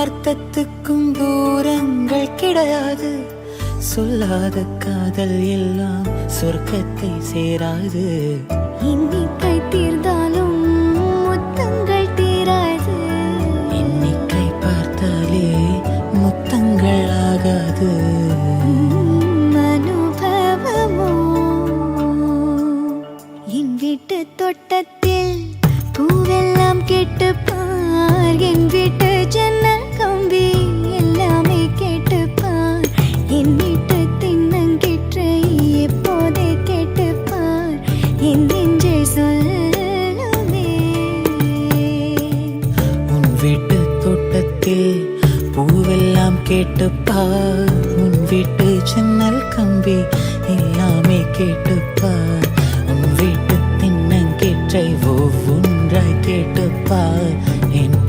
அர்த்தத்துக்கும் தூரங்கள் கிடையாது. சொல்லாத காதல் எல்லாம் சொர்க்கத்தை சேராது. எண்ணிக்கை தீர்ந்தாலும் முத்தங்கள் தீராது. எண்ணிக்கை பார்த்தாலே முத்தங்கள் ஆகாது. அனுபவமோ என் வீட்டு தோட்டத்தில் பூவெல்லாம் கேட்டுப்பார். என் வீட்டு ஜன்னல் கம்பி எல்லாமே கேட்டுப்பார். என் வீட்டு தின்னங்கிற்றை எப்போதே கேட்டுப்பார். என் நெஞ்சை சொல்லுமே. உன் வீட்டு தோட்டத்தில் பூவெல்லாம் கேட்டுப்பார். உன் வீட்டு ஜன்னல் கம்பி எல்லாமே கேட்டுப்பார். உன் வீட்டு தின்னங்கீற்றை ஒவ்வொன்றாய் கேட்டுப்பார். என்